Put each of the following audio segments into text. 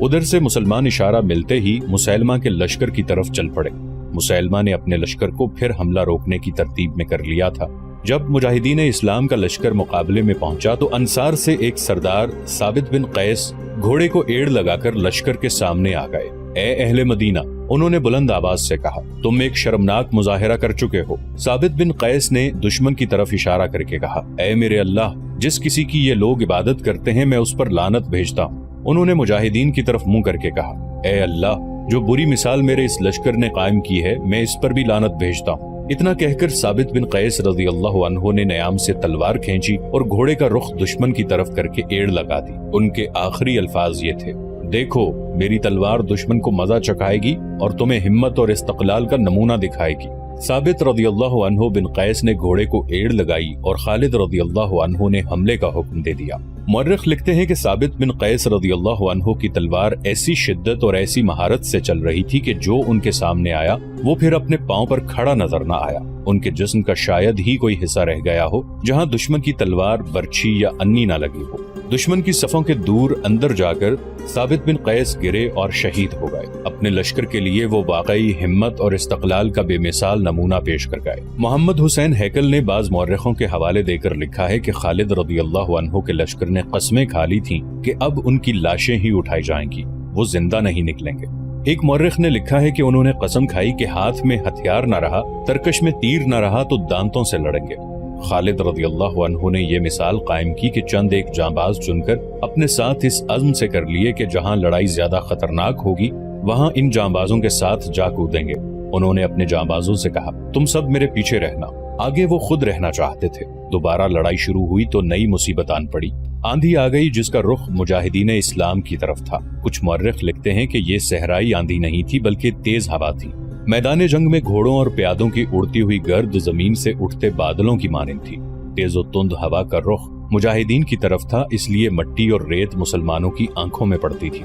ادھر سے مسلمان اشارہ ملتے ہی مسیلمہ کے لشکر کی طرف چل پڑے۔ مسیلمہ نے اپنے لشکر کو پھر حملہ روکنے کی ترتیب میں کر لیا تھا۔ جب مجاہدین اسلام کا لشکر مقابلے میں پہنچا تو انصار سے ایک سردار ثابت بن قیس گھوڑے کو ایڑ لگا کر لشکر کے سامنے آ گئے۔ اے اہل مدینہ، انہوں نے بلند آواز سے کہا، تم ایک شرمناک مظاہرہ کر چکے ہو۔ ثابت بن قیس نے دشمن کی طرف اشارہ کر کے کہا، اے میرے اللہ، جس کسی کی یہ لوگ عبادت کرتے ہیں میں اس پر لعنت بھیجتا ہوں۔ انہوں نے مجاہدین کی طرف منہ کر کے کہا، اے اللہ، جو بری مثال میرے اس لشکر نے قائم کی ہے میں اس پر بھی لعنت بھیجتا ہوں۔ اتنا کہہ کر ثابت بن قیس رضی اللہ عنہ نے نیام سے تلوار کھینچی اور گھوڑے کا رخ دشمن کی طرف کر کے ایڑ لگا دی۔ ان کے آخری الفاظ یہ تھے، دیکھو میری تلوار دشمن کو مزہ چکھائے گی اور تمہیں ہمت اور استقلال کا نمونہ دکھائے گی۔ ثابت رضی اللہ عنہ بن قیس نے گھوڑے کو ایڑ لگائی اور خالد رضی اللہ عنہ نے حملے کا حکم دے دیا۔ مورخ لکھتے ہیں کہ ثابت بن قیس رضی اللہ عنہ کی تلوار ایسی شدت اور ایسی مہارت سے چل رہی تھی کہ جو ان کے سامنے آیا وہ پھر اپنے پاؤں پر کھڑا نظر نہ آیا۔ ان کے جسم کا شاید ہی کوئی حصہ رہ گیا ہو جہاں دشمن کی تلوار، برچھی یا انی نہ لگی ہو۔ دشمن کی صفوں کے دور اندر جا کر ثابت بن قیس گرے اور شہید ہو گئے۔ اپنے لشکر کے لیے وہ واقعی ہمت اور استقلال کا بے مثال نمونہ پیش کر گئے۔ محمد حسین ہیکل نے بعض مورخوں کے حوالے دے کر لکھا ہے کہ خالد رضی اللہ عنہ کے لشکر نے قسمیں کھا لی تھیں کہ اب ان کی لاشیں ہی اٹھائی جائیں گی، وہ زندہ نہیں نکلیں گے۔ ایک مورخ نے لکھا ہے کہ انہوں نے قسم کھائی کہ ہاتھ میں ہتھیار نہ رہا، ترکش میں تیر نہ رہا تو دانتوں سے لڑیں گے۔ خالد رضی اللہ عنہ نے یہ مثال قائم کی کہ چند ایک جانباز چن کر اپنے ساتھ اس عزم سے کر لیے کہ جہاں لڑائی زیادہ خطرناک ہوگی وہاں ان جانبازوں کے ساتھ جا کودیں گے۔ انہوں نے اپنے جانبازوں سے کہا، تم سب میرے پیچھے رہنا۔ آگے وہ خود رہنا چاہتے تھے۔ دوبارہ لڑائی شروع ہوئی تو نئی مصیبت آن پڑی۔ آندھی آ گئی جس کا رخ مجاہدین اسلام کی طرف تھا۔ کچھ مورخ لکھتے ہیں کہ یہ صحرائی آندھی نہیں تھی بلکہ تیز ہوا تھی۔ میدان جنگ میں گھوڑوں اور پیادوں کی اڑتی ہوئی گرد زمین سے اٹھتے بادلوں کی مانند تھی۔ تیز و تند ہوا کا رخ مجاہدین کی طرف تھا، اس لیے مٹی اور ریت مسلمانوں کی آنکھوں میں پڑتی تھی۔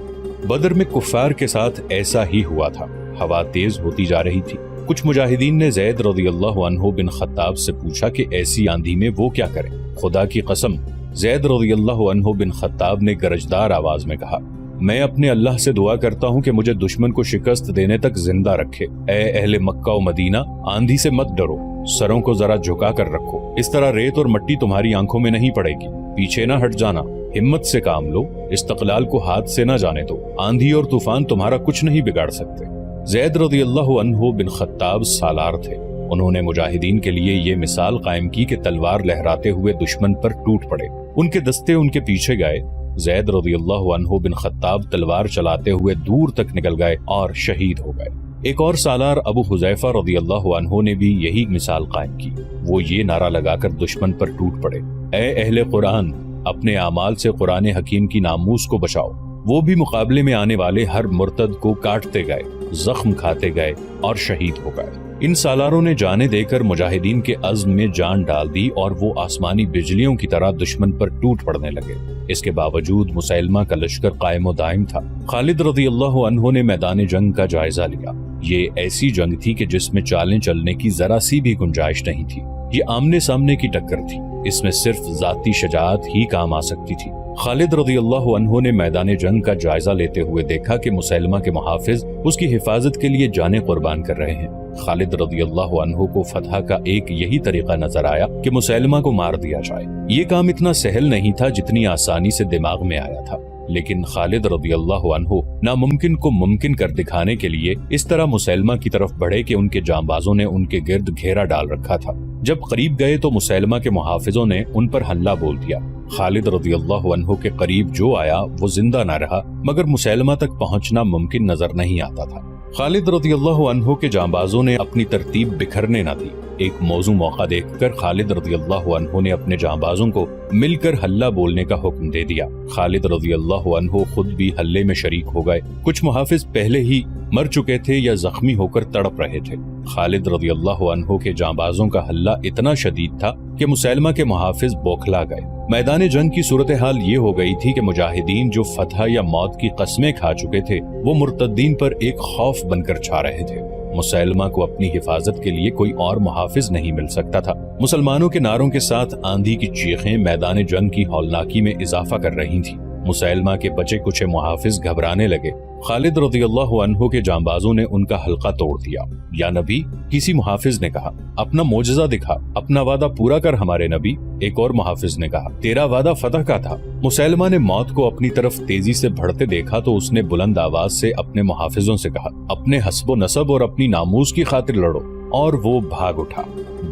بدر میں کفار کے ساتھ ایسا ہی ہوا تھا۔ ہوا تیز ہوتی جا رہی تھی۔ کچھ مجاہدین نے زید رضی اللہ عنہ بن خطاب سے پوچھا کہ ایسی آندھی میں وہ کیا کریں؟ خدا کی قسم، زید رضی اللہ عنہ بن خطاب نے گرجدار آواز میں کہا، میں اپنے اللہ سے دعا کرتا ہوں کہ مجھے دشمن کو شکست دینے تک زندہ رکھے۔ اے اہل مکہ و مدینہ، آندھی سے مت ڈرو، سروں کو ذرا جھکا کر رکھو، اس طرح ریت اور مٹی تمہاری آنکھوں میں نہیں پڑے گی۔ پیچھے نہ ہٹ جانا، ہمت سے کام لو، استقلال کو ہاتھ سے نہ جانے دو، آندھی اور طوفان تمہارا کچھ نہیں بگاڑ سکتے۔ زید رضی اللہ عنہ بن خطاب سالار تھے۔ انہوں نے مجاہدین کے لیے یہ مثال قائم کی کہ تلوار لہراتے ہوئے دشمن پر ٹوٹ پڑے۔ ان کے دستے ان کے پیچھے گئے۔ زید رضی اللہ عنہ بن خطاب تلوار چلاتے ہوئے دور تک نکل گئے اور شہید ہو گئے۔ ایک اور سالار ابو حذیفہ رضی اللہ عنہ نے بھی یہی مثال قائم کی۔ وہ یہ نعرہ لگا کر دشمن پر ٹوٹ پڑے، اے اہل قرآن، اپنے اعمال سے قرآن حکیم کی ناموس کو بچاؤ۔ وہ بھی مقابلے میں آنے والے ہر مرتد کو کاٹتے گئے، زخم کھاتے گئے اور شہید ہو گئے۔ ان سالاروں نے جانیں دے کر مجاہدین کے عزم میں جان ڈال دی اور وہ آسمانی بجلیوں کی طرح دشمن پر ٹوٹ پڑنے لگے۔ اس کے باوجود مسیلمہ کا لشکر قائم و دائم تھا۔ خالد رضی اللہ عنہ نے میدان جنگ کا جائزہ لیا۔ یہ ایسی جنگ تھی کہ جس میں چالیں چلنے کی ذرا سی بھی گنجائش نہیں تھی۔ یہ آمنے سامنے کی ٹکر تھی، اس میں صرف ذاتی شجاعت ہی کام آ سکتی تھی۔ خالد رضی اللہ عنہ نے میدان جنگ کا جائزہ لیتے ہوئے دیکھا کہ مسیلمہ کے محافظ اس کی حفاظت کے لیے جانیں قربان کر رہے ہیں۔ خالد رضی اللہ عنہ کو فتح کا ایک یہی طریقہ نظر آیا کہ مسیلمہ کو مار دیا جائے۔ یہ کام اتنا سہل نہیں تھا جتنی آسانی سے دماغ میں آیا تھا، لیکن خالد رضی اللہ عنہ ناممکن کو ممکن کر دکھانے کے لیے اس طرح مسیلمہ کی طرف بڑھے کہ ان کے جانبازوں نے ان کے گرد گھیرا ڈال رکھا تھا۔ جب قریب گئے تو مسیلمہ کے محافظوں نے ان پر حملہ بول دیا۔ خالد رضی اللہ عنہ کے قریب جو آیا وہ زندہ نہ رہا، مگر مسیلمہ تک پہنچنا ممکن نظر نہیں آتا تھا۔ خالد رضی اللہ عنہ کے جانبازوں نے اپنی ترتیب بکھرنے نہ دی۔ ایک موزوں موقع دیکھ کر خالد رضی اللہ عنہ نے اپنے جانبازوں کو مل کر حلہ بولنے کا حکم دے دیا۔ خالد رضی اللہ عنہ خود بھی حلے میں شریک ہو گئے۔ کچھ محافظ پہلے ہی مر چکے تھے یا زخمی ہو کر تڑپ رہے تھے۔ خالد رضی اللہ عنہ کے جانبازوں کا حلہ اتنا شدید تھا کہ مسیلمہ کے محافظ بوکھلا گئے۔ میدان جنگ کی صورتحال یہ ہو گئی تھی کہ مجاہدین جو فتح یا موت کی قسمیں کھا چکے تھے وہ مرتدین پر ایک خوف بن کر چھا رہے تھے۔ مسیلمہ کو اپنی حفاظت کے لیے کوئی اور محافظ نہیں مل سکتا تھا۔ مسلمانوں کے نعروں کے ساتھ آندھی کی چیخیں میدان جنگ کی ہولناکی میں اضافہ کر رہی تھیں۔ مسیلمہ کے بچے کچھ محافظ گھبرانے لگے۔ خالد رضی اللہ عنہ کے جانبازوں نے ان کا حلقہ توڑ دیا۔ یا نبی، کسی محافظ نے کہا، اپنا معجزہ دکھا، اپنا وعدہ پورا کر ہمارے نبی۔ ایک اور محافظ نے کہا، تیرا وعدہ فتح کا تھا۔ مسیلمہ نے موت کو اپنی طرف تیزی سے بڑھتے دیکھا تو اس نے بلند آواز سے اپنے محافظوں سے کہا، اپنے حسب و نسب اور اپنی ناموس کی خاطر لڑو، اور وہ بھاگ اٹھا۔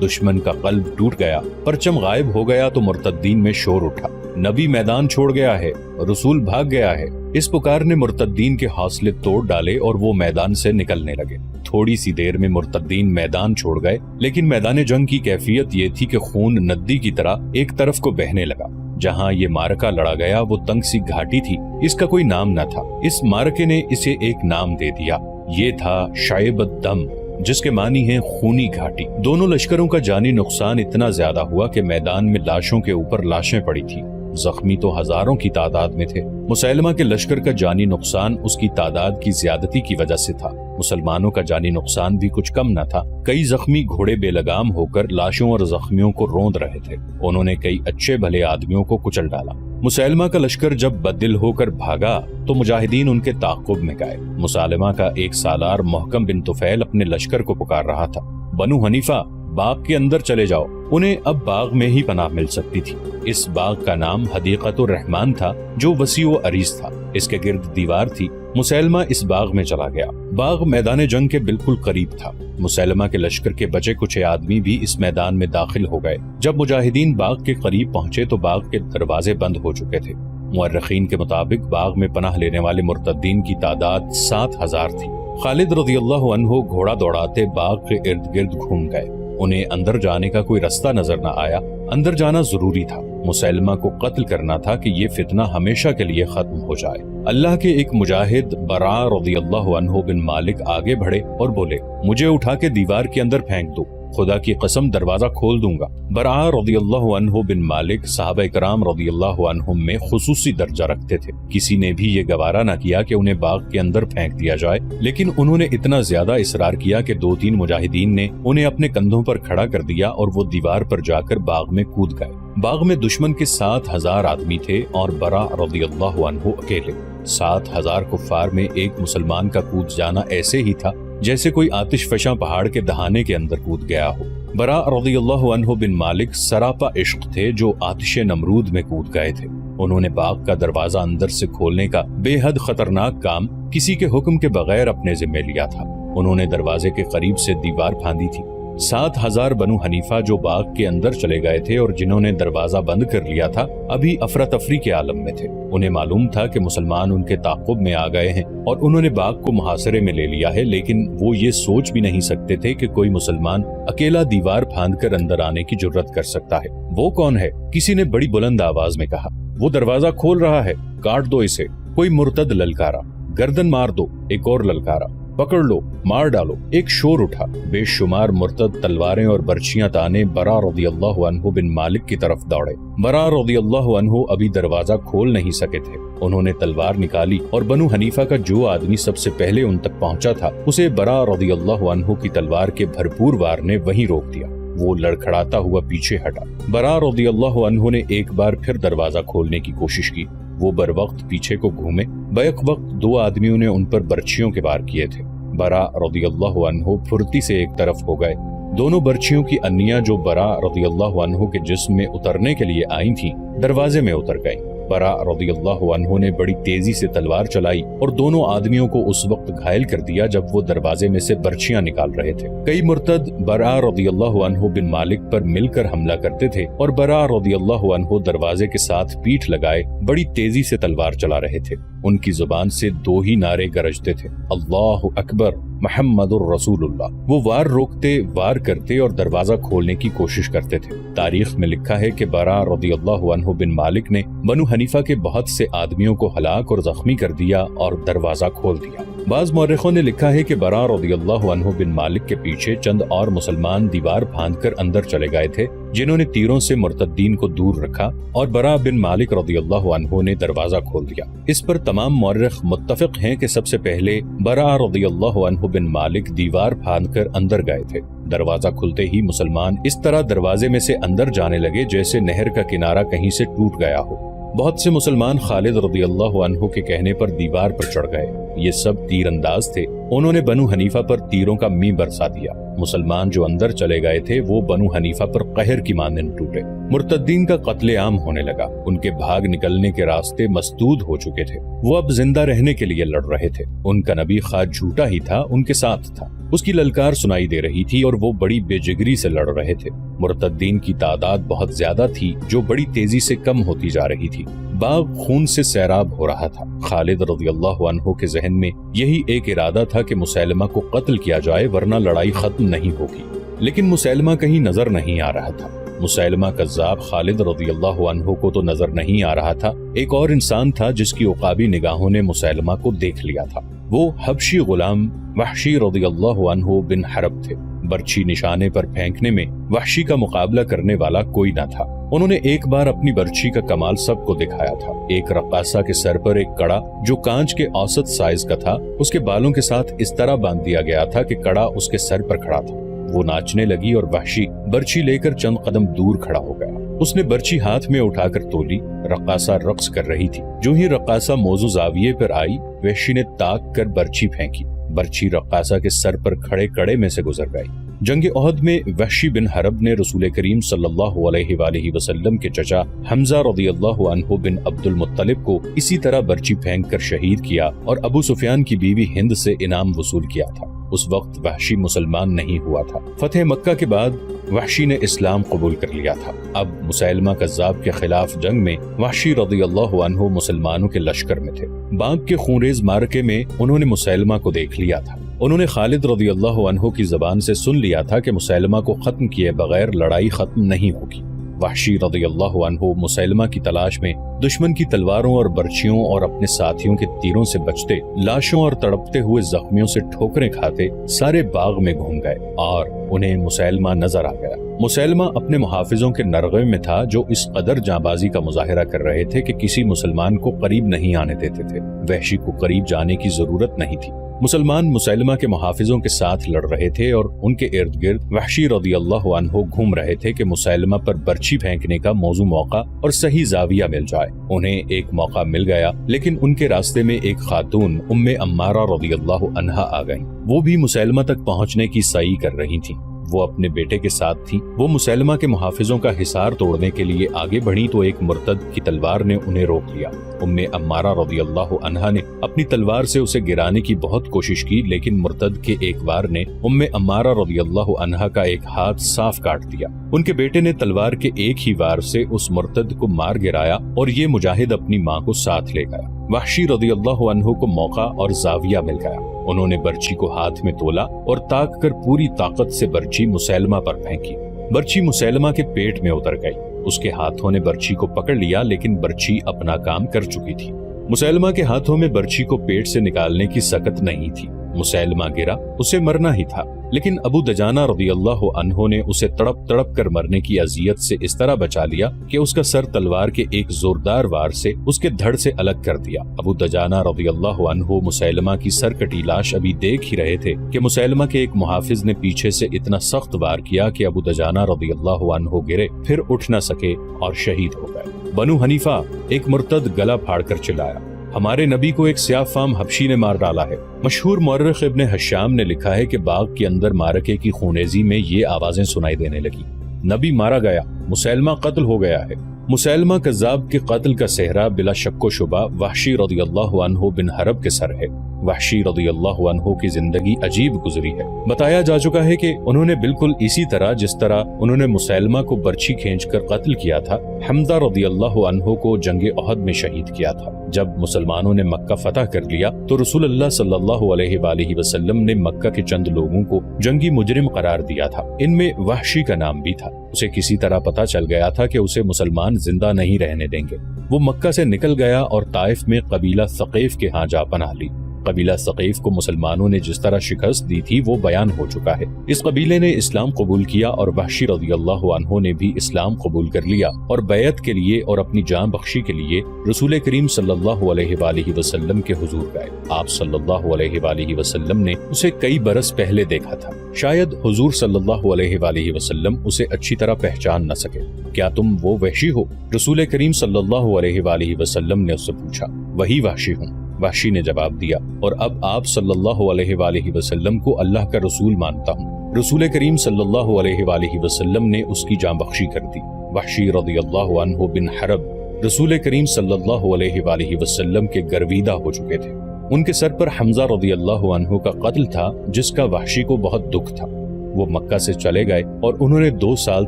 دشمن کا قلب ٹوٹ گیا، پرچم غائب ہو گیا تو مرتدین میں شور اٹھا، نبی میدان چھوڑ گیا ہے، رسول بھاگ گیا ہے۔ اس پکار نے مرتدین کے حوصلے توڑ ڈالے اور وہ میدان سے نکلنے لگے۔ تھوڑی سی دیر میں مرتدین میدان چھوڑ گئے، لیکن میدان جنگ کی کیفیت یہ تھی کہ خون ندی کی طرح ایک طرف کو بہنے لگا۔ جہاں یہ مارکا لڑا گیا وہ تنگ سی گھاٹی تھی، اس کا کوئی نام نہ تھا۔ اس مارکے نے اسے ایک نام دے دیا، یہ تھا شعیب الدم، جس کے معنی ہے خونی گھاٹی۔ دونوں لشکروں کا جانی نقصان اتنا زیادہ ہوا کہ میدان میں لاشوں کے اوپر لاشیں پڑی تھی۔ زخمی تو ہزاروں کی تعداد میں تھے۔ مسیلمہ کے لشکر کا جانی نقصان اس کی تعداد کی زیادتی کی وجہ سے تھا۔ مسلمانوں کا جانی نقصان بھی کچھ کم نہ تھا۔ کئی زخمی گھوڑے بے لگام ہو کر لاشوں اور زخمیوں کو روند رہے تھے۔ انہوں نے کئی اچھے بھلے آدمیوں کو کچل ڈالا۔ مسیلمہ کا لشکر جب بددل ہو کر بھاگا تو مجاہدین ان کے تعاقب میں گئے۔ مسیلمہ کا ایک سالار محکم بن طفیل اپنے لشکر کو پکار رہا تھا، بنو حنیفہ، باغ کے اندر چلے جاؤ۔ انہیں اب باغ میں ہی پناہ مل سکتی تھی۔ اس باغ کا نام حدیقۃ الرحمن تھا، جو وسیع و عریض تھا۔ اس کے گرد دیوار تھی۔ مسیلمہ اس باغ میں چلا گیا۔ باغ میدان جنگ کے بالکل قریب تھا۔ مسیلمہ کے لشکر کے بچے کچھ آدمی بھی اس میدان میں داخل ہو گئے۔ جب مجاہدین باغ کے قریب پہنچے تو باغ کے دروازے بند ہو چکے تھے۔ مورخین کے مطابق باغ میں پناہ لینے والے مرتدین کی تعداد 7,000 تھی۔ خالد رضی اللہ عنہ گھوڑا دوڑاتے باغ کے ارد گرد گھوم گئے۔ انہیں اندر جانے کا کوئی رستہ نظر نہ آیا۔ اندر جانا ضروری تھا، مسیلمہ کو قتل کرنا تھا کہ یہ فتنہ ہمیشہ کے لیے ختم ہو جائے۔ اللہ کے ایک مجاہد براء رضی اللہ عنہ بن مالک آگے بڑھے اور بولے، مجھے اٹھا کے دیوار کے اندر پھینک دو، خدا کی قسم دروازہ کھول دوں گا۔ براء رضی اللہ عنہ بن مالک صحابہ کرام رضی اللہ عنہم میں خصوصی درجہ رکھتے تھے۔ کسی نے بھی یہ گوارا نہ کیا کہ انہیں باغ کے اندر پھینک دیا جائے، لیکن انہوں نے اتنا زیادہ اصرار کیا کہ 2-3 مجاہدین نے انہیں اپنے کندھوں پر کھڑا کر دیا اور وہ دیوار پر جا کر باغ میں کود گئے۔ باغ میں دشمن کے 7,000 آدمی تھے اور براء رضی اللہ عنہ اکیلے۔ 7,000 کفار میں ایک مسلمان کا کود جانا ایسے ہی تھا جیسے کوئی آتش فشاں پہاڑ کے دہانے کے اندر کود گیا ہو۔ براء رضی اللہ عنہ بن مالک سراپا عشق تھے جو آتش نمرود میں کود گئے تھے۔ انہوں نے باغ کا دروازہ اندر سے کھولنے کا بے حد خطرناک کام کسی کے حکم کے بغیر اپنے ذمہ لیا تھا۔ انہوں نے دروازے کے قریب سے دیوار پھاندی تھی۔ 7,000 بنو حنیفہ جو باغ کے اندر چلے گئے تھے اور جنہوں نے دروازہ بند کر لیا تھا، ابھی افراتفری کے عالم میں تھے۔ انہیں معلوم تھا کہ مسلمان ان کے تعاقب میں آ گئے ہیں اور انہوں نے باغ کو محاصرے میں لے لیا ہے، لیکن وہ یہ سوچ بھی نہیں سکتے تھے کہ کوئی مسلمان اکیلا دیوار پھاند کر اندر آنے کی جرت کر سکتا ہے۔ وہ کون ہے؟ کسی نے بڑی بلند آواز میں کہا۔ وہ دروازہ کھول رہا ہے، کاٹ دو اسے۔ کوئی مرتد للکارا۔ گردن مار دو، ایک اور للکارا۔ پکڑ لو، مار ڈالو، ایک شور اٹھا۔ بے شمار مرتد تلواریں اور برچیاں تانے براء رضی اللہ عنہ بن مالک کی طرف دوڑے۔ براء رضی اللہ عنہ ابھی دروازہ کھول نہیں سکے تھے۔ انہوں نے تلوار نکالی اور بنو حنیفہ کا جو آدمی سب سے پہلے ان تک پہنچا تھا اسے براء رضی اللہ عنہ کی تلوار کے بھرپور وار نے وہیں روک دیا۔ وہ لڑکھڑاتا ہوا پیچھے ہٹا۔ براء رضی اللہ عنہ نے ایک بار پھر دروازہ کھولنے کی کوشش کی۔ وہ بر وقت پیچھے کو گھومے۔ بیک وقت 2 آدمیوں نے ان پر برچھیوں کے وار کیے تھے۔ براء رضی اللہ عنہ پھرتی سے ایک طرف ہو گئے۔ دونوں برچھیوں کی انیاں جو براء رضی اللہ عنہ کے جسم میں اترنے کے لیے آئی تھیں دروازے میں اتر گئیں۔ براء رضی اللہ عنہ نے بڑی تیزی سے تلوار چلائی اور دونوں آدمیوں کو اس وقت گھائل کر دیا جب وہ دروازے میں سے برچیاں نکال رہے تھے۔ کئی مرتد براء رضی اللہ عنہ بن مالک پر مل کر حملہ کرتے تھے اور براء رضی اللہ عنہ دروازے کے ساتھ پیٹھ لگائے بڑی تیزی سے تلوار چلا رہے تھے۔ ان کی زبان سے 2 ہی نعرے گرجتے تھے، اللہ اکبر محمد الرسول اللہ۔ وہ وار روکتے، وار کرتے اور دروازہ کھولنے کی کوشش کرتے تھے۔ تاریخ میں لکھا ہے کہ براء رضی اللہ عنہ بن مالک نے بنو حنیفہ کے بہت سے آدمیوں کو ہلاک اور زخمی کر دیا اور دروازہ کھول دیا۔ بعض مورخوں نے لکھا ہے کہ براء رضی اللہ عنہ بن مالک کے پیچھے چند اور مسلمان دیوار پھاند کر اندر چلے گئے تھے، جنہوں نے تیروں سے مرتدین کو دور رکھا اور براء بن مالک رضی اللہ عنہ نے دروازہ کھول دیا۔ اس پر تمام مورخ متفق ہیں کہ سب سے پہلے براء رضی اللہ عنہ بن مالک دیوار پھاند کر اندر گئے تھے۔ دروازہ کھلتے ہی مسلمان اس طرح دروازے میں سے اندر جانے لگے جیسے نہر کا کنارہ کہیں سے ٹوٹ گیا ہو۔ بہت سے مسلمان خالد رضی اللہ عنہ کے کہنے پر دیوار پر چڑھ گئے. یہ سب تیر انداز تھے. انہوں نے بنو حنیفہ پر تیروں کا می برسا دیا. مسلمان جو اندر چلے گئے تھے وہ بنو حنیفہ پر قہر کی مانند ٹوٹے. مرتدین کا قتل عام ہونے لگا. ان کے بھاگ نکلنے کے راستے مسدود ہو چکے تھے. وہ اب زندہ رہنے کے لیے لڑ رہے تھے. ان کا نبی خواہ جھوٹا ہی تھا ان کے ساتھ تھا. اس کی للکار سنائی دے رہی تھی اور وہ بڑی بے جگری سے لڑ رہے تھے. مرتدین کی تعداد بہت زیادہ تھی جو بڑی تیزی سے کم ہوتی جا رہی تھی. باغ خون سے سیراب ہو رہا تھا. خالد رضی اللہ عنہ کے ذہن میں یہی ایک ارادہ تھا کہ مسیلمہ کو قتل کیا جائے ورنہ لڑائی ختم نہیں ہوگی. لیکن مسیلمہ کہیں نظر نہیں آ رہا تھا. مسیلمہ کذاب خالد رضی اللہ عنہ کو تو نظر نہیں آ رہا تھا. ایک اور انسان تھا جس کی عقابی نگاہوں نے مسیلمہ کو دیکھ لیا تھا. وہ حبشی غلام وحشی رضی اللہ عنہ بن حرب تھے. برچھی نشانے پر پھینکنے میں وحشی کا مقابلہ کرنے والا کوئی نہ تھا. انہوں نے ایک بار اپنی برچھی کا کمال سب کو دکھایا تھا. ایک رقاصہ کے سر پر ایک کڑا جو کانچ کے اوسط سائز کا تھا اس کے بالوں کے ساتھ اس طرح باندھ دیا گیا تھا کہ کڑا اس کے سر پر کھڑا تھا. وہ ناچنے لگی اور وحشی برچھی لے کر چند قدم دور کھڑا ہو گیا. اس نے برچھی ہاتھ میں اٹھا کر تولی. رقاصہ رقص کر رہی تھی. جو ہی رقاصہ موضوع زاویے پر آئی وحشی نے تاک کر برچھی پھینکی. برچھی رقاصہ کے سر پر کھڑے کڑے میں سے گزر گئی. جنگ احد میں وحشی بن حرب نے رسول کریم صلی اللہ علیہ وآلہ وسلم کے چچا حمزہ رضی اللہ عنہ بن عبد المطلب کو اسی طرح برچھی پھینک کر شہید کیا اور ابو سفیان کی بیوی ہند سے انعام وصول کیا تھا. اس وقت وحشی مسلمان نہیں ہوا تھا. فتح مکہ کے بعد وحشی نے اسلام قبول کر لیا تھا. اب مسیلمہ کذاب کے خلاف جنگ میں وحشی رضی اللہ عنہ مسلمانوں کے لشکر میں تھے. باغ کے خونریز معرکے میں انہوں نے مسیلمہ کو دیکھ لیا تھا. انہوں نے خالد رضی اللہ عنہ کی زبان سے سن لیا تھا کہ مسیلمہ کو ختم کیے بغیر لڑائی ختم نہیں ہوگی. وحشی رضی اللہ عنہ مسیلمہ کی تلاش میں دشمن کی تلواروں اور برچھیوں اور اپنے ساتھیوں کے تیروں سے بچتے، لاشوں اور تڑپتے ہوئے زخمیوں سے ٹھوکریں کھاتے سارے باغ میں گھوم گئے اور انہیں مسیلمہ نظر آ گیا. مسیلمہ اپنے محافظوں کے نرغے میں تھا جو اس قدر جانبازی کا مظاہرہ کر رہے تھے کہ کسی مسلمان کو قریب نہیں آنے دیتے تھے. وحشی کو قریب جانے کی ضرورت نہیں تھی. مسلمان مسیلمہ کے محافظوں کے ساتھ لڑ رہے تھے اور ان کے ارد گرد وحشی رضی اللہ عنہ گھوم رہے تھے کہ مسیلمہ پر برچھی پھینکنے کا موزوں موقع اور صحیح زاویہ مل جائے. انہیں ایک موقع مل گیا لیکن ان کے راستے میں ایک خاتون ام عمارہ رضی اللہ عنہا آ گئیں. وہ بھی مسیلمہ تک پہنچنے کی سعی کر رہی تھیں. وہ اپنے بیٹے کے ساتھ تھی. وہ مسیلمہ کے محافظوں کا حصار توڑنے کے لیے آگے بڑھی تو ایک مرتد کی تلوار نے انہیں روک لیا. ام عمارہ رضی اللہ عنہا نے اپنی تلوار سے اسے گرانے کی بہت کوشش کی لیکن مرتد کے ایک وار نے ام عمارہ رضی اللہ عنہا کا ایک ہاتھ صاف کاٹ دیا. ان کے بیٹے نے تلوار کے ایک ہی وار سے اس مرتد کو مار گرایا اور یہ مجاہد اپنی ماں کو ساتھ لے گیا. وحشی رضی اللہ عنہ کو موقع اور زاویہ مل گیا. انہوں نے برچھی کو ہاتھ میں تولا اور تاک کر پوری طاقت سے برچھی مسیلمہ پر پھینکی. برچھی مسیلمہ کے پیٹ میں اتر گئی. اس کے ہاتھوں نے برچھی کو پکڑ لیا لیکن برچھی اپنا کام کر چکی تھی. مسیلمہ کے ہاتھوں میں برچھی کو پیٹ سے نکالنے کی سکت نہیں تھی. مسیلمہ گرا، اسے مرنا ہی تھا لیکن ابو دجانہ رضی اللہ عنہ نے اسے تڑپ تڑپ کر مرنے کی اذیت سے اس طرح بچا لیا کہ اس کا سر تلوار کے ایک زوردار وار سے اس کے دھڑ سے الگ کر دیا. ابو دجانہ رضی اللہ عنہ مسیلمہ کی سر کٹی لاش ابھی دیکھ ہی رہے تھے کہ مسیلمہ کے ایک محافظ نے پیچھے سے اتنا سخت وار کیا کہ ابو دجانہ رضی اللہ عنہ گرے، پھر اٹھ نہ سکے اور شہید ہو گئے. بنو حنیفہ، ایک مرتد گلا پھاڑ کر چلایا، ہمارے نبی کو ایک سیاہ فام حبشی نے مار ڈالا ہے. مشہور مورخ ابن حشام نے لکھا ہے کہ باغ کے اندر مارکے کی خونریزی میں یہ آوازیں سنائی دینے لگی: نبی مارا گیا، مسیلمہ قتل ہو گیا ہے. مسیلمہ کذاب کے قتل کا صحرا بلا شک و شبہ وحشی رضی اللہ عنہ بن حرب کے سر ہے. وحشی رضی اللہ عنہ کی زندگی عجیب گزری ہے. بتایا جا چکا ہے کہ انہوں نے بالکل اسی طرح جس طرح انہوں نے مسیلمہ کو برچھی کھینچ کر قتل کیا تھا، حمزہ رضی اللہ عنہ کو جنگ احد میں شہید کیا تھا. جب مسلمانوں نے مکہ فتح کر لیا تو رسول اللہ صلی اللہ علیہ وآلہ وسلم نے مکہ کے چند لوگوں کو جنگی مجرم قرار دیا تھا. ان میں وحشی کا نام بھی تھا. اسے کسی طرح پتہ چل گیا تھا کہ اسے مسلمان زندہ نہیں رہنے دیں گے. وہ مکہ سے نکل گیا اور طائف میں قبیلہ ثقیف کے ہاں جا پناہ لی. قبیلہ ثقیف کو مسلمانوں نے جس طرح شکست دی تھی وہ بیان ہو چکا ہے۔ اس قبیلے نے اسلام قبول کیا اور وحشی رضی اللہ عنہ نے بھی اسلام قبول کر لیا اور بیعت کے لیے اور اپنی جان بخشی کے لیے رسول کریم صلی اللہ علیہ وآلہ وسلم کے حضور گئے۔ آپ صلی اللہ علیہ وآلہ وسلم نے اسے کئی برس پہلے دیکھا تھا، شاید حضور صلی اللہ علیہ وآلہ وسلم اسے اچھی طرح پہچان نہ سکے۔ کیا تم وہ وحشی ہو؟ رسول کریم صلی اللہ علیہ وآلہ وسلم نے اس سے پوچھا۔ وہی وحشی ہوں، وحشی نے جواب دیا، اور اب آپ صلی اللہ علیہ وآلہ وسلم کو اللہ کا رسول مانتا ہوں۔ رسول کریم صلی اللہ علیہ وآلہ وسلم نے اس کی جان بخشی کر دی۔ وحشی رضی اللہ عنہ بن حرب رسول کریم صلی اللہ علیہ وآلہ وسلم کے گرویدہ ہو چکے تھے۔ ان کے سر پر حمزہ رضی اللہ عنہ کا قتل تھا، جس کا وحشی کو بہت دکھ تھا۔ وہ مکہ سے چلے گئے اور انہوں نے 2 سال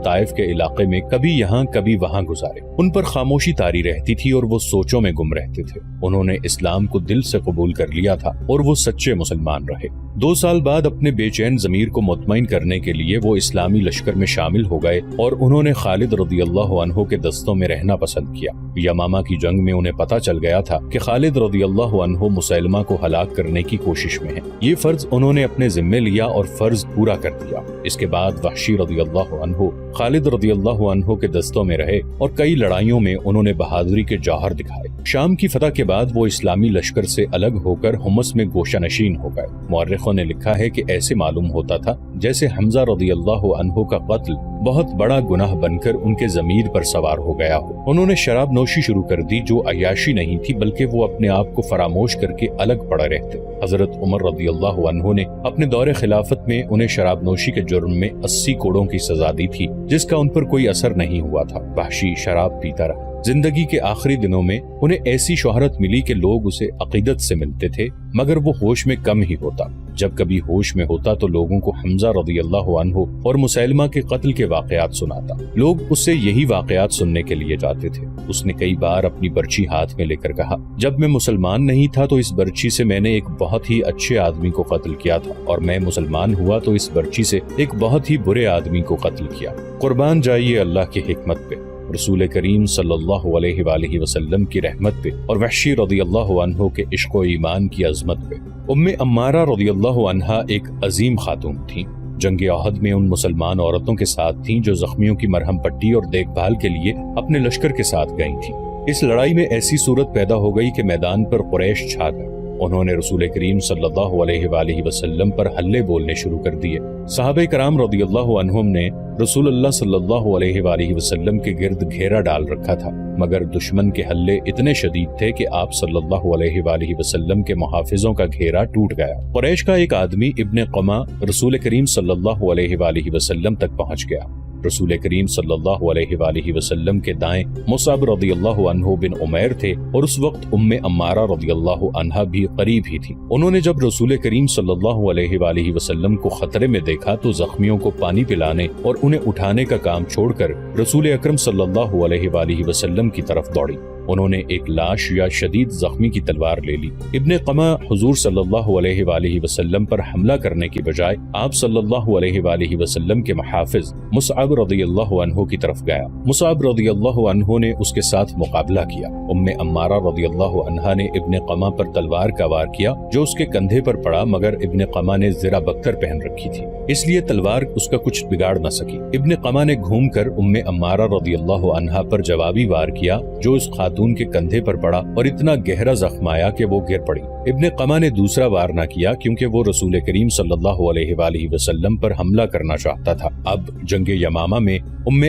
طائف کے علاقے میں کبھی یہاں کبھی وہاں گزارے۔ ان پر خاموشی طاری رہتی تھی اور وہ سوچوں میں گم رہتے تھے۔ انہوں نے اسلام کو دل سے قبول کر لیا تھا اور وہ سچے مسلمان رہے۔ 2 سال بعد اپنے بے چین ضمیر کو مطمئن کرنے کے لیے وہ اسلامی لشکر میں شامل ہو گئے اور انہوں نے خالد رضی اللہ عنہ کے دستوں میں رہنا پسند کیا۔ یمامہ کی جنگ میں انہیں پتہ چل گیا تھا کہ خالد رضی اللہ عنہ مسلمہ کو ہلاک کرنے کی کوشش میں ہیں۔ یہ فرض انہوں نے اپنے ذمے لیا اور فرض پورا کر دیا۔ اس کے بعد وحشی رضی اللہ عنہ خالد رضی اللہ عنہ کے دستوں میں رہے اور کئی لڑائیوں میں انہوں نے بہادری کے جوہر دکھائے۔ شام کی فتح کے بعد وہ اسلامی لشکر سے الگ ہو کر حمص میں گوشہ نشین ہو گئے۔ مورخوں نے لکھا ہے کہ ایسے معلوم ہوتا تھا جیسے حمزہ رضی اللہ عنہ کا قتل بہت بڑا گناہ بن کر ان کے ضمیر پر سوار ہو گیا ہو۔ انہوں نے شراب نوشی شروع کر دی، جو عیاشی نہیں تھی بلکہ وہ اپنے آپ کو فراموش کر کے الگ پڑے رہتے۔ حضرت عمر رضی اللہ عنہ نے اپنے دور خلافت میں انہیں شراب نوشی کے جرم میں 80 کوڑوں کی سزا دی تھی، جس کا ان پر کوئی اثر نہیں ہوا تھا۔ وحشی شراب پیتا رہا۔ زندگی کے آخری دنوں میں انہیں ایسی شہرت ملی کہ لوگ اسے عقیدت سے ملتے تھے، مگر وہ ہوش میں کم ہی ہوتا۔ جب کبھی ہوش میں ہوتا تو لوگوں کو حمزہ رضی اللہ عنہ اور مسلمہ کے قتل کے واقعات سناتا۔ لوگ اس سے یہی واقعات سننے کے لیے جاتے تھے۔ اس نے کئی بار اپنی برچی ہاتھ میں لے کر کہا، جب میں مسلمان نہیں تھا تو اس برچی سے میں نے ایک بہت ہی اچھے آدمی کو قتل کیا تھا، اور میں مسلمان ہوا تو اس برچی سے ایک بہت ہی برے آدمی کو قتل کیا۔ قربان جائیے اللہ کی حکمت پہ، رسول کریم صلی اللہ علیہ وآلہ وسلم کی رحمت پہ، اور وحشی رضی اللہ عنہ کے عشق و ایمان کی عظمت پہ۔ عمارہ رضی اللہ عنہا ایک عظیم خاتون تھیں۔ جنگ احد میں ان مسلمان عورتوں کے ساتھ تھیں جو زخمیوں کی مرہم پٹی اور دیکھ بھال کے لیے اپنے لشکر کے ساتھ گئی تھیں۔ اس لڑائی میں ایسی صورت پیدا ہو گئی کہ میدان پر قریش چھا گئے۔ انہوں نے رسول کریم صلی اللہ علیہ وآلہ وسلم پر حلے بولنے شروع کر دیے۔ صحابہ کرام رضی اللہ عنہم نے رسول اللہ صلی اللہ علیہ وآلہ وسلم کے گرد گھیرا ڈال رکھا تھا، مگر دشمن کے حلے اتنے شدید تھے کہ آپ صلی اللہ علیہ وآلہ وسلم کے محافظوں کا گھیرا ٹوٹ گیا۔ قریش کا ایک آدمی ابن قما رسول کریم صلی اللہ علیہ وآلہ وسلم تک پہنچ گیا۔ رسول کریم صلی اللہ علیہ وآلہ وسلم کے دائیں مصعب رضی اللہ عنہ بن عمیر تھے، اور اس وقت عمارہ رضی اللہ عنہا بھی قریب ہی تھی۔ انہوں نے جب رسول کریم صلی اللہ علیہ وآلہ وسلم کو خطرے میں دیکھا تو زخمیوں کو پانی پلانے اور انہیں اٹھانے کا کام چھوڑ کر رسول اکرم صلی اللہ علیہ وآلہ وسلم کی طرف دوڑی۔ انہوں نے ایک لاش یا شدید زخمی کی تلوار لے لی۔ ابن قما حضور صلی اللہ علیہ وآلہ وسلم پر حملہ کرنے کی بجائے آپ صلی اللہ علیہ وآلہ وسلم کے محافظ مصعب رضی اللہ عنہ کی طرف گیا۔ مصعب رضی اللہ عنہ نے اس کے ساتھ مقابلہ کیا۔ عمارہ رضی اللہ عنہا نے ابن قما پر تلوار کا وار کیا جو اس کے کندھے پر پڑا، مگر ابن قما نے زرہ بکر پہن رکھی تھی، اس لیے تلوار اس کا کچھ بگاڑ نہ سکی۔ ابن قما نے گھوم کر عمارہ رضی اللہ عنہا پر جوابی وار کیا جو اس خاتون کے کندھے پر پڑا اور اتنا گہرا زخم آیا کہ وہ گر پڑی۔ ابن قما نے دوسرا وار نہ کیا کیونکہ وہ رسول کریم صلی اللہ علیہ وآلہ وسلم پر حملہ کرنا چاہتا تھا۔ اب جنگ یمامہ میں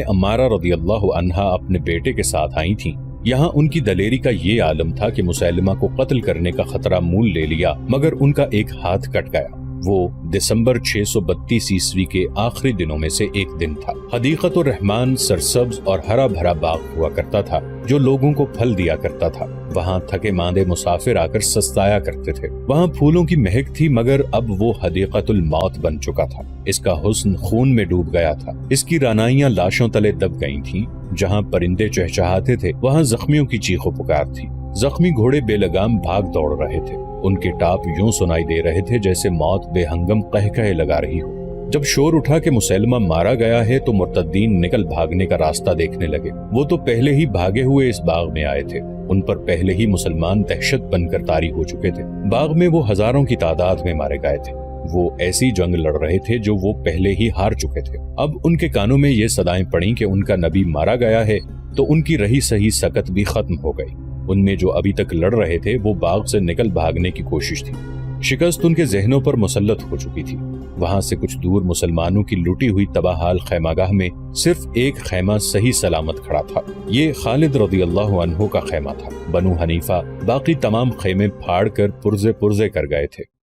عمارہ رضی اللہ عنہا اپنے بیٹے کے ساتھ آئی تھیں۔ یہاں ان کی دلیری کا یہ عالم تھا کہ مسلمہ کو قتل کرنے کا خطرہ مول لے لیا، مگر ان کا ایک ہاتھ کٹ گیا۔ وہ دسمبر 632 عیسوی کے آخری دنوں میں سے ایک دن تھا۔ حدیقت الرحمن سرسبز اور ہرا بھرا باغ ہوا کرتا تھا جو لوگوں کو پھل دیا کرتا تھا۔ وہاں تھکے ماندے مسافر آ کر سستایا کرتے تھے۔ وہاں پھولوں کی مہک تھی، مگر اب وہ حدیقت الموت بن چکا تھا۔ اس کا حسن خون میں ڈوب گیا تھا۔ اس کی رانائیاں لاشوں تلے دب گئی تھیں۔ جہاں پرندے چہچہاتے تھے وہاں زخمیوں کی چیخ و پکار تھی۔ زخمی گھوڑے بے لگام بھاگ دوڑ رہے تھے۔ ان کے ٹاپ یوں سنائی دے رہے تھے جیسے موت بے ہنگم قہقہے لگا رہی ہو۔ جب شور اٹھا کہ مسیلمہ مارا گیا ہے تو مرتدین نکل بھاگنے کا راستہ دیکھنے لگے۔ وہ تو پہلے ہی بھاگے ہوئے اس باغ میں آئے تھے، ان پر پہلے ہی مسلمان دہشت بن کر طاری ہو چکے تھے۔ باغ میں وہ ہزاروں کی تعداد میں مارے گئے تھے۔ وہ ایسی جنگ لڑ رہے تھے جو وہ پہلے ہی ہار چکے تھے۔ اب ان کے کانوں میں یہ صدائیں پڑیں کہ ان کا نبی مارا گیا ہے تو ان کی رہی سہی سکت بھی ختم ہو گئی۔ ان میں جو ابھی تک لڑ رہے تھے وہ باغ سے نکل بھاگنے کی کوشش تھی۔ شکست ان کے ذہنوں پر مسلط ہو چکی تھی۔ وہاں سے کچھ دور مسلمانوں کی لوٹی ہوئی تباہ حال خیمہ گاہ میں صرف ایک خیمہ صحیح سلامت کھڑا تھا۔ یہ خالد رضی اللہ عنہ کا خیمہ تھا۔ بنو حنیفہ باقی تمام خیمے پھاڑ کر پرزے پرزے کر گئے تھے۔